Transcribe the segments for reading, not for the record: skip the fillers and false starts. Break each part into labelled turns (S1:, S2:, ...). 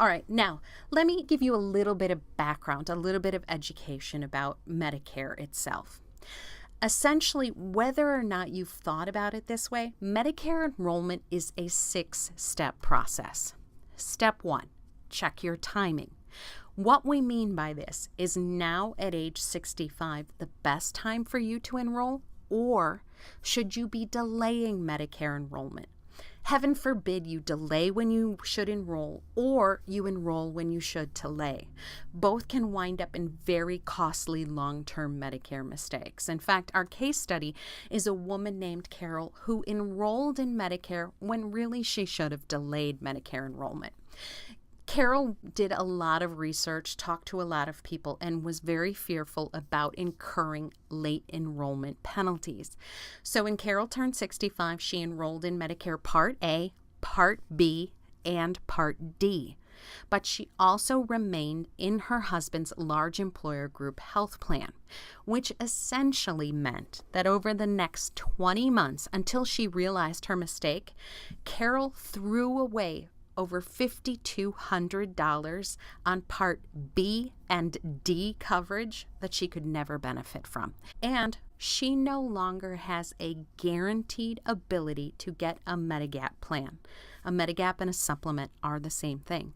S1: All right, now let me give you a little bit of background, a little bit of education about Medicare itself. Essentially, whether or not you've thought about it this way, Medicare enrollment is a 6-step process. Step 1, check your timing. What we mean by this is now at age 65 the best time for you to enroll, or should you be delaying Medicare enrollment? Heaven forbid you delay when you should enroll, or you enroll when you should delay. Both can wind up in very costly long-term Medicare mistakes. In fact, our case study is a woman named Carol who enrolled in Medicare when really she should have delayed Medicare enrollment. Carol did a lot of research, talked to a lot of people, and was very fearful about incurring late enrollment penalties. So when Carol turned 65, she enrolled in Medicare Part A, Part B, and Part D. But she also remained in her husband's large employer group health plan, which essentially meant that over the next 20 months, until she realized her mistake, Carol threw away over $5,200 on Part B and D coverage that she could never benefit from. And she no longer has a guaranteed ability to get a Medigap plan. A Medigap and a supplement are the same thing.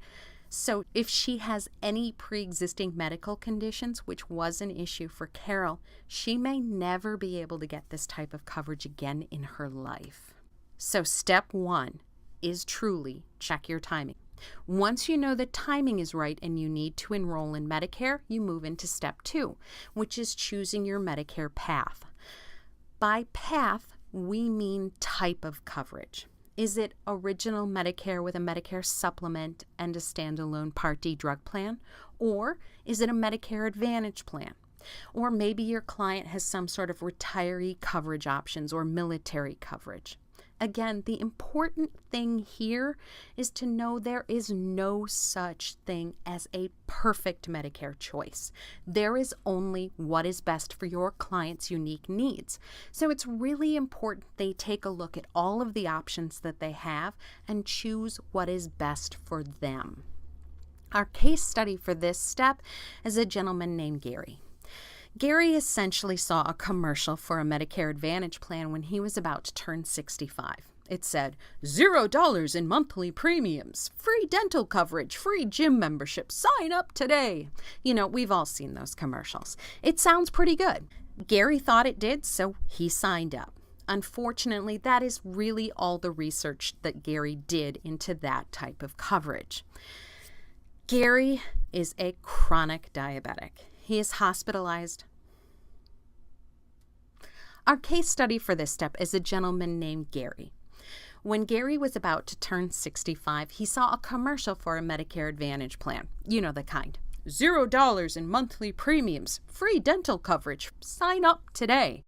S1: So if she has any pre-existing medical conditions, which was an issue for Carol, she may never be able to get this type of coverage again in her life. So step 1 is truly check your timing. Once you know the timing is right and you need to enroll in Medicare, you move into step 2, which is choosing your Medicare path. By path, we mean type of coverage. Is it original Medicare with a Medicare supplement and a standalone Part D drug plan? Or is it a Medicare Advantage plan? Or maybe your client has some sort of retiree coverage options or military coverage. Again, the important thing here is to know there is no such thing as a perfect Medicare choice. There is only what is best for your client's unique needs. So it's really important they take a look at all of the options that they have and choose what is best for them. Our case study for this step is a gentleman named Gary. Gary essentially saw a commercial for a Medicare Advantage plan when he was about to turn 65. It said, $0 in monthly premiums, free dental coverage, free gym membership, sign up today. You know, we've all seen those commercials. It sounds pretty good. Gary thought it did, so he signed up. Unfortunately, that is really all the research that Gary did into that type of coverage. Gary is a chronic diabetic. He is hospitalized. Our case study for this step is a gentleman named Gary. When Gary was about to turn 65, he saw a commercial for a Medicare Advantage plan. You know the kind. $0 in monthly premiums, free dental coverage, sign up today.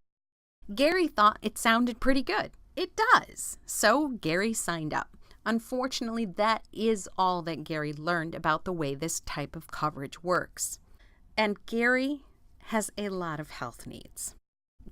S1: Gary thought it sounded pretty good. It does. So Gary signed up. Unfortunately, that is all that Gary learned about the way this type of coverage works. And Gary has a lot of health needs.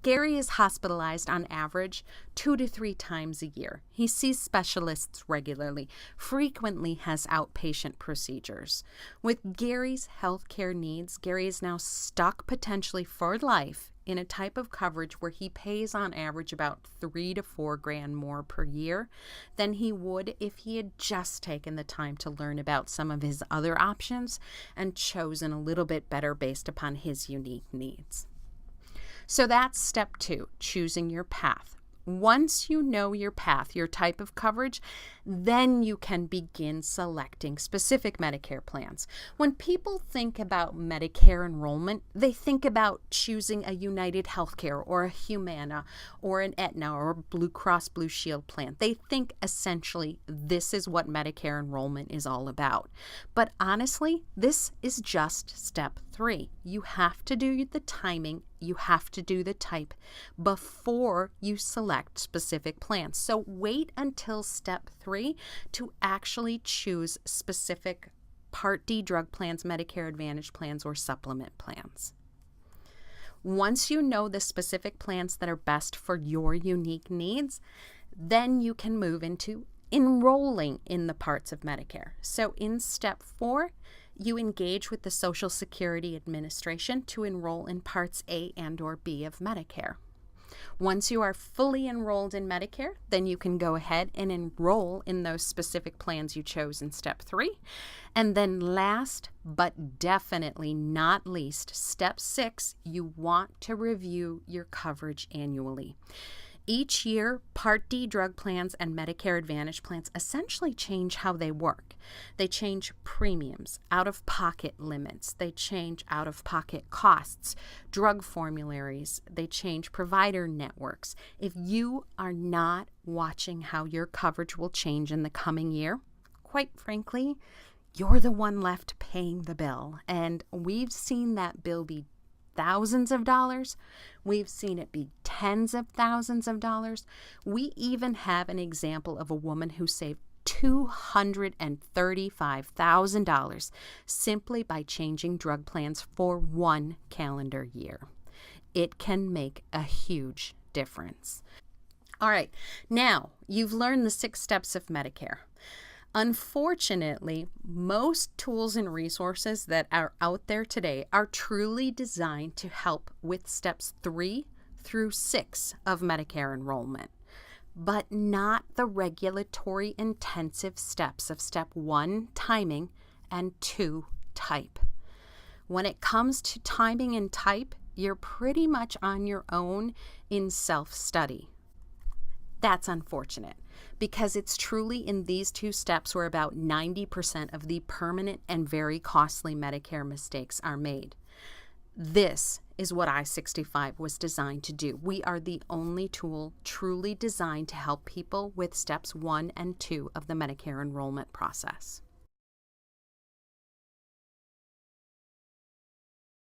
S1: Gary is hospitalized on average 2 to 3 times a year. He sees specialists regularly, frequently has outpatient procedures. With Gary's healthcare needs, Gary is now stuck potentially for life in a type of coverage where he pays on average about $3 to $4 grand more per year than he would if he had just taken the time to learn about some of his other options and chosen a little bit better based upon his unique needs. So that's step 2, choosing your path. Once you know your path, your type of coverage, then you can begin selecting specific Medicare plans. When people think about Medicare enrollment, they think about choosing a United Healthcare or a Humana or an Aetna or a Blue Cross Blue Shield plan. They think essentially this is what Medicare enrollment is all about. But honestly, this is just step 3. You have to do the timing, you have to do the type before you select specific plans. So wait until step 3 to actually choose specific Part D drug plans, Medicare Advantage plans, or supplement plans. Once you know the specific plans that are best for your unique needs, then you can move into enrolling in the parts of Medicare. So in step 4, you engage with the Social Security Administration to enroll in parts A and or B of Medicare. Once you are fully enrolled in Medicare, then you can go ahead and enroll in those specific plans you chose in step 3. And then last but definitely not least, step 6, you want to review your coverage annually. Each year, Part D drug plans and Medicare Advantage plans essentially change how they work. They change premiums, out-of-pocket limits, they change out-of-pocket costs, drug formularies, they change provider networks. If you are not watching how your coverage will change in the coming year, quite frankly, you're the one left paying the bill. And we've seen that bill be thousands of dollars. We've seen it be tens of thousands of dollars. We even have an example of a woman who saved $235,000 simply by changing drug plans for 1 calendar year. It can make a huge difference. All right, now you've learned the 6 steps of Medicare. Unfortunately, most tools and resources that are out there today are truly designed to help with steps 3 through 6 of Medicare enrollment, but not the regulatory intensive steps of step 1, timing, and 2, type. When it comes to timing and type, you're pretty much on your own in self-study. That's unfortunate, because it's truly in these 2 steps where about 90% of the permanent and very costly Medicare mistakes are made. This is what I-65 was designed to do. We are the only tool truly designed to help people with steps 1 and 2 of the Medicare enrollment process.